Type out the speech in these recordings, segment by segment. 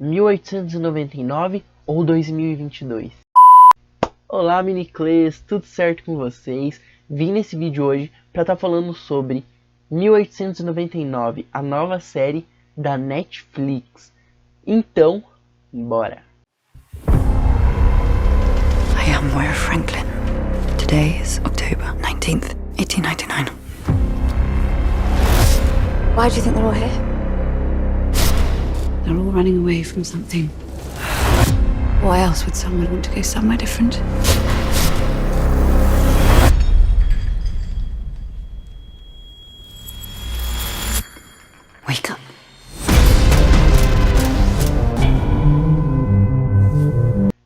1899 ou 2022? Olá, miniclês, tudo certo com vocês? Vim nesse vídeo hoje para estar falando sobre 1899, a nova série da Netflix. Então, bora! I am Moira Franklin. Today is October 19th, 1899. Why do you think they're all here? They're all running away from something. Why else would someone want to go somewhere different? Wake up.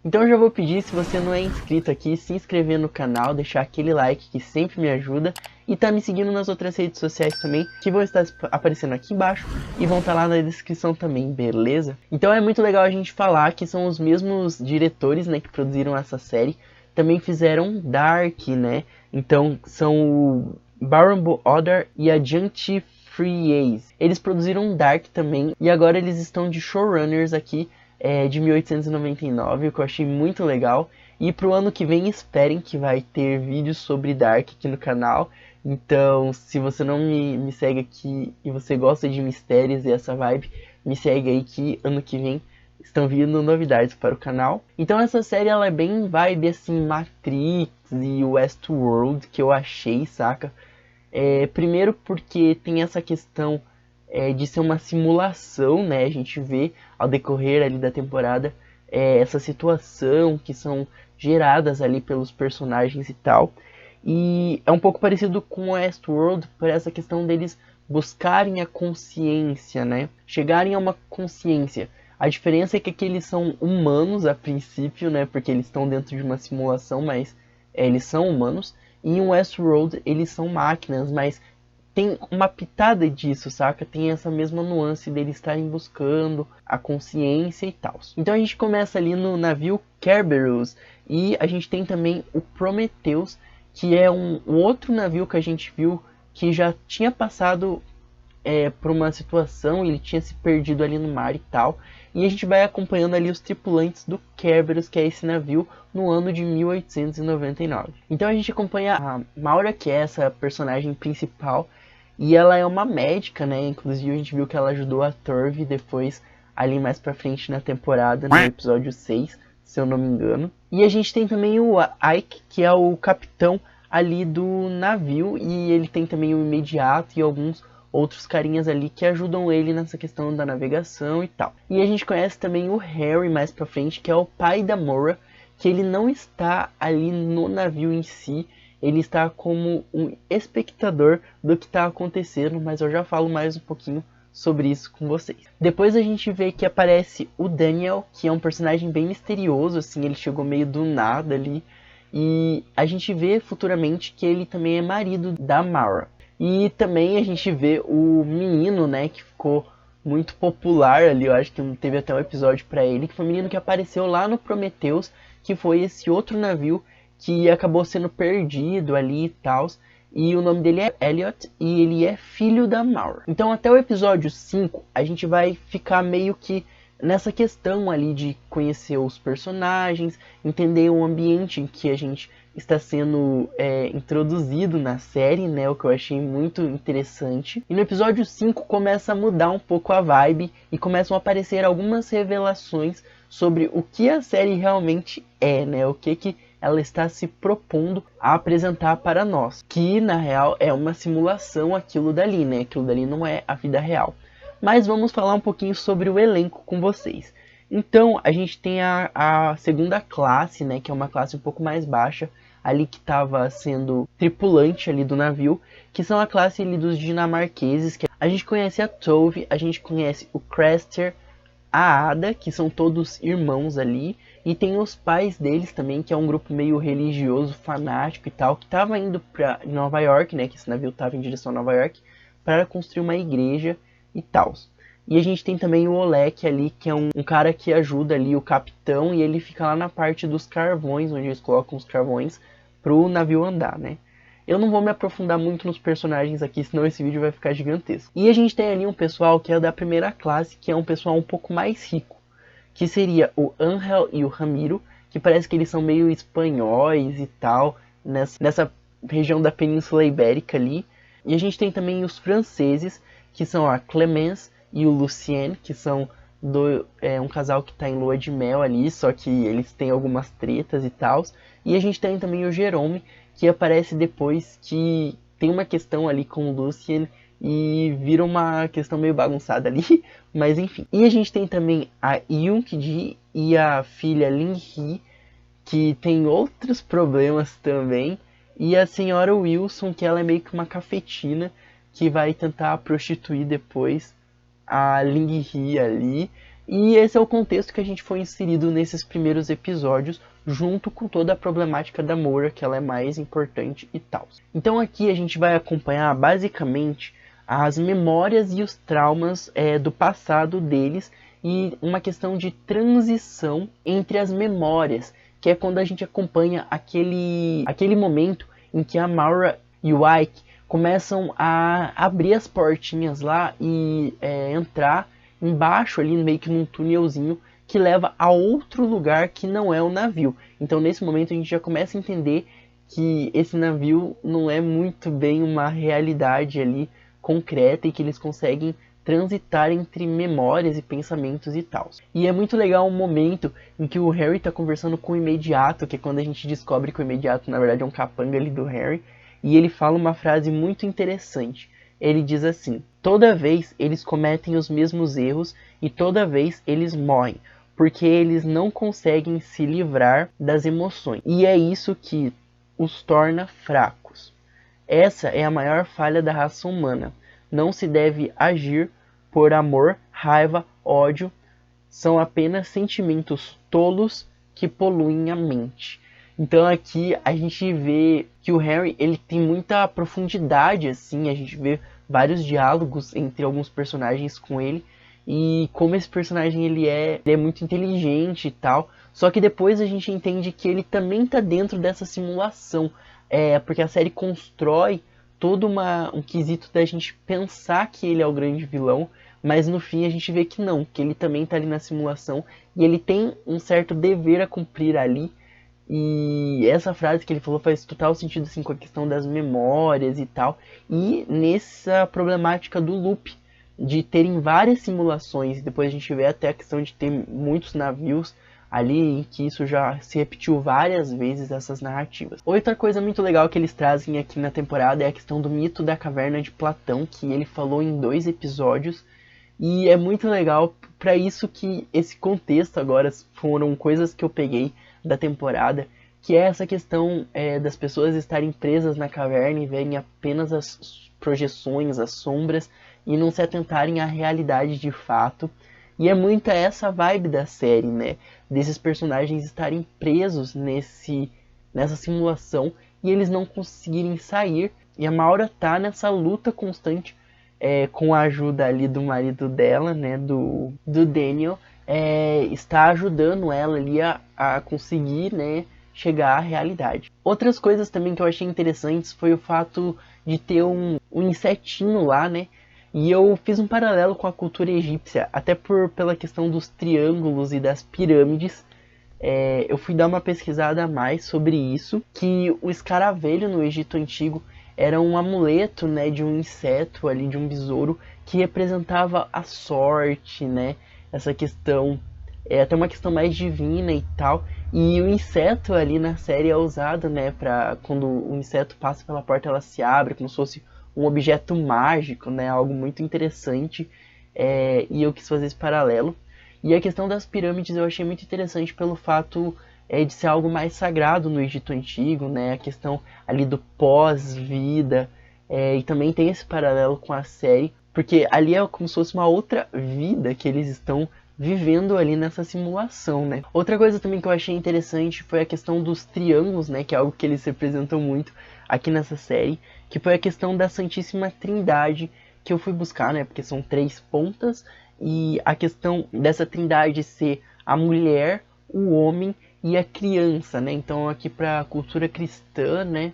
Então eu já vou pedir, se você não é inscrito aqui, se inscrever no canal, deixar aquele like que sempre me ajuda e tá me seguindo nas outras redes sociais também, que vão estar aparecendo aqui embaixo e vão estar lá na descrição também, beleza? Então é muito legal a gente falar que são os mesmos diretores, né, que produziram essa série, também fizeram Dark, né? Então são o Baran Odar e a Jantje Friese. Eles produziram Dark também e agora eles estão de showrunners aqui de 1899, o que eu achei muito legal. E pro ano que vem esperem que vai ter vídeos sobre Dark aqui no canal. Então, se você não me segue aqui e você gosta de mistérios e essa vibe, me segue aí que ano que vem estão vindo novidades para o canal. Então essa série ela é bem vibe assim Matrix e Westworld, que eu achei, saca? Primeiro porque tem essa questão de ser uma simulação, né? A gente vê ao decorrer ali da temporada essa situação que são geradas ali pelos personagens e tal. E é um pouco parecido com Westworld por essa questão deles buscarem a consciência, né? Chegarem a uma consciência. A diferença é que aqui eles são humanos a princípio, né? Porque eles estão dentro de uma simulação, mas eles são humanos. E em Westworld eles são máquinas, mas tem uma pitada disso, saca? Tem essa mesma nuance deles estarem buscando a consciência e tal. Então a gente começa ali no navio Kerberos e a gente tem também o Prometheus, que é um outro navio que a gente viu que já tinha passado por uma situação, ele tinha se perdido ali no mar e tal. E a gente vai acompanhando ali os tripulantes do Kerberos, que é esse navio, no ano de 1899. Então a gente acompanha a Maura, que é essa personagem principal, e ela é uma médica, né? Inclusive a gente viu que ela ajudou a Turvy depois, ali mais pra frente na temporada, no episódio 6, se eu não me engano. E a gente tem também o Ike, que é o capitão ali do navio, e ele tem também o Imediato e alguns outros carinhas ali que ajudam ele nessa questão da navegação e tal. E a gente conhece também o Harry mais pra frente, que é o pai da Moira, que ele não está ali no navio em si, ele está como um espectador do que está acontecendo, mas eu já falo mais um pouquinho sobre isso com vocês. Depois a gente vê que aparece o Daniel, que é um personagem bem misterioso, assim, ele chegou meio do nada ali, e a gente vê futuramente que ele também é marido da Mara. E também a gente vê o menino, né, que ficou muito popular ali, eu acho que teve até um episódio pra ele, que foi o menino que apareceu lá no Prometheus, que foi esse outro navio que acabou sendo perdido ali e tal. E o nome dele é Elliot e ele é filho da Maura. Então até o episódio 5 a gente vai ficar meio que nessa questão ali de conhecer os personagens, entender o ambiente em que a gente está sendo introduzido na série, né, o que eu achei muito interessante. E no episódio 5 começa a mudar um pouco a vibe e começam a aparecer algumas revelações sobre o que a série realmente é, né, o que ela está se propondo a apresentar para nós. Que na real é uma simulação aquilo dali, né, aquilo dali não é a vida real. Mas vamos falar um pouquinho sobre o elenco com vocês. Então, a gente tem a segunda classe, né, que é uma classe um pouco mais baixa, ali que estava sendo tripulante ali do navio, que são a classe ali dos dinamarqueses, que a gente conhece a Tove, a gente conhece o Craster, a Ada, que são todos irmãos ali, e tem os pais deles também, que é um grupo meio religioso, fanático e tal, que estava indo para Nova York, né, que esse navio estava em direção a Nova York, para construir uma igreja e tal. E a gente tem também o Olek ali, que é um cara que ajuda ali o capitão, e ele fica lá na parte dos carvões, onde eles colocam os carvões pro navio andar, né. Eu não vou me aprofundar muito nos personagens aqui, senão esse vídeo vai ficar gigantesco. E a gente tem ali um pessoal que é da primeira classe, que é um pessoal um pouco mais rico. que seria o Ángel e o Ramiro, que parece que eles são meio espanhóis e tal, nessa região da Península Ibérica ali. E a gente tem também os franceses, que são a Clemence e o Lucien, que são um casal que está em lua de mel ali, só que eles têm algumas tretas e tal. E a gente tem também o Jerome, que aparece depois, que tem uma questão ali com o Lucien e vira uma questão meio bagunçada ali, mas enfim. E a gente tem também a Young-ji e a filha Lin-hee, que tem outros problemas também, e a senhora Wilson, que ela é meio que uma cafetina, que vai tentar prostituir depois a Ling-hee ali. E esse é o contexto que a gente foi inserido nesses primeiros episódios, junto com toda a problemática da Moura, que ela é mais importante e tal. Então aqui a gente vai acompanhar basicamente as memórias e os traumas do passado deles, e uma questão de transição entre as memórias, que é quando a gente acompanha aquele momento em que a Maura e o Ike começam a abrir as portinhas lá e entrar embaixo ali, meio que num túnelzinho que leva a outro lugar que não é o navio. Então nesse momento a gente já começa a entender que esse navio não é muito bem uma realidade ali concreta, e que eles conseguem transitar entre memórias e pensamentos e tal. E é muito legal um momento em que o Harry tá conversando com o Imediato, que é quando a gente descobre que o Imediato na verdade é um capanga ali do Harry, e ele fala uma frase muito interessante. Ele diz assim: toda vez eles cometem os mesmos erros e toda vez eles morrem, porque eles não conseguem se livrar das emoções. E é isso que os torna fracos. Essa é a maior falha da raça humana. Não se deve agir por amor, raiva, ódio. São apenas sentimentos tolos que poluem a mente. Então aqui a gente vê que o Harry ele tem muita profundidade, assim, a gente vê vários diálogos entre alguns personagens com ele, e como esse personagem ele é muito inteligente e tal. Só que depois a gente entende que ele também está dentro dessa simulação, porque a série constrói todo um quesito da gente pensar que ele é o grande vilão, mas no fim a gente vê que não, que ele também está ali na simulação e ele tem um certo dever a cumprir ali. E essa frase que ele falou faz total sentido assim, com a questão das memórias e tal, e nessa problemática do loop, de terem várias simulações, e depois a gente vê até a questão de ter muitos navios ali, em que isso já se repetiu várias vezes, essas narrativas. Outra coisa muito legal que eles trazem aqui na temporada é a questão do mito da caverna de Platão, que ele falou em 2 episódios, e é muito legal para isso que esse contexto agora foram coisas que eu peguei da temporada, que é essa questão das pessoas estarem presas na caverna e verem apenas as projeções, as sombras, e não se atentarem à realidade de fato. E é muito essa vibe da série, né? Desses personagens estarem presos nessa simulação e eles não conseguirem sair. E a Maura tá nessa luta constante com a ajuda ali do marido dela, né? Do Daniel. Está ajudando ela ali a conseguir, né, chegar à realidade. Outras coisas também que eu achei interessantes foi o fato de ter um insetinho lá, né? E eu fiz um paralelo com a cultura egípcia, até pela questão dos triângulos e das pirâmides. Eu fui dar uma pesquisada a mais sobre isso, que o escaravelho no Egito Antigo era um amuleto, né, de um inseto ali, de um besouro, que representava a sorte, né? Essa questão é até uma questão mais divina e tal. E o inseto ali na série é usado, né, para quando o inseto passa pela porta ela se abre, como se fosse um objeto mágico, né, algo muito interessante. E eu quis fazer esse paralelo. E a questão das pirâmides eu achei muito interessante pelo fato de ser algo mais sagrado no Egito Antigo, né, a questão ali do pós-vida. E também tem esse paralelo com a série, porque ali é como se fosse uma outra vida que eles estão vivendo ali nessa simulação, né. Outra coisa também que eu achei interessante foi a questão dos triângulos, né, que é algo que eles representam muito aqui nessa série, que foi a questão da Santíssima Trindade, que eu fui buscar, né, porque são 3 pontas, e a questão dessa trindade ser a mulher, o homem e a criança, né. Então aqui para a cultura cristã, né,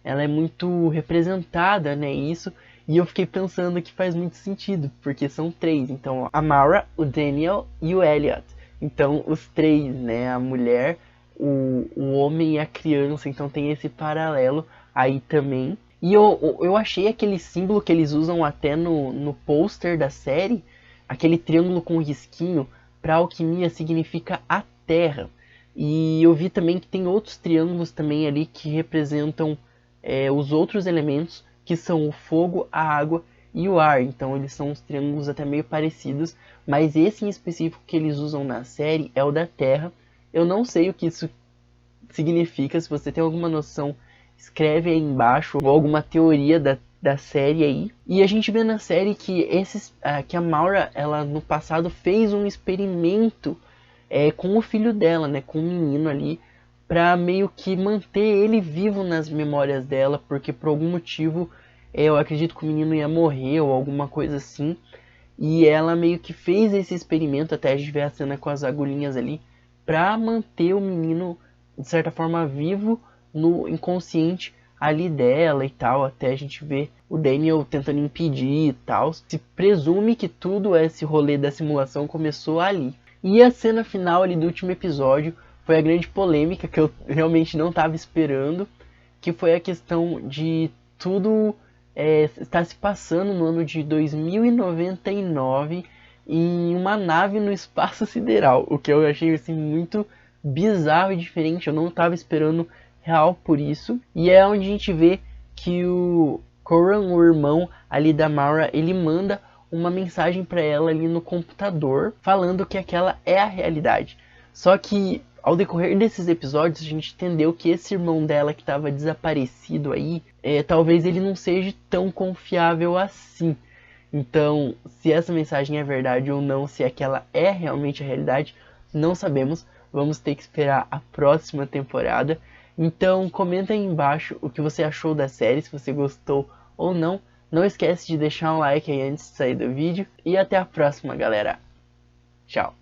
ela é muito representada, né, isso. E eu fiquei pensando que faz muito sentido, porque são 3. Então, a Maura, o Daniel e o Elliot. Então os três, né, a mulher, o homem e a criança, então tem esse paralelo aí também. E eu achei aquele símbolo que eles usam até no pôster da série, aquele triângulo com risquinho, para alquimia significa a terra. E eu vi também que tem outros triângulos também ali que representam os outros elementos, que são o fogo, a água e o ar. Então eles são uns triângulos até meio parecidos, mas esse em específico que eles usam na série é o da terra. Eu não sei o que isso significa, se você tem alguma noção, escreve aí embaixo, ou alguma teoria da série aí. E a gente vê na série que que a Maura, ela no passado fez um experimento com o filho dela, né, com o menino ali, para meio que manter ele vivo nas memórias dela, porque por algum motivo eu acredito que o menino ia morrer ou alguma coisa assim. E ela meio que fez esse experimento, até a gente ver a cena com as agulhinhas ali, para manter o menino de certa forma vivo no inconsciente ali dela e tal, até a gente ver o Daniel tentando impedir e tal. Se presume que tudo esse rolê da simulação começou ali. E a cena final ali do último episódio foi a grande polêmica que eu realmente não estava esperando, que foi a questão de tudo estar se passando no ano de 2099 em uma nave no espaço sideral, o que eu achei assim muito bizarro e diferente. Eu não estava esperando real por isso. E é onde a gente vê que o Corran, o irmão ali da Maura, ele manda uma mensagem para ela ali no computador, falando que aquela é a realidade. Só que ao decorrer desses episódios a gente entendeu que esse irmão dela que estava desaparecido aí, talvez ele não seja tão confiável assim. Então, se essa mensagem é verdade ou não, se aquela é realmente a realidade, não sabemos. Vamos ter que esperar a próxima temporada. Então comenta aí embaixo o que você achou da série, se você gostou ou não. Não esquece de deixar um like aí antes de sair do vídeo. E até a próxima, galera. Tchau.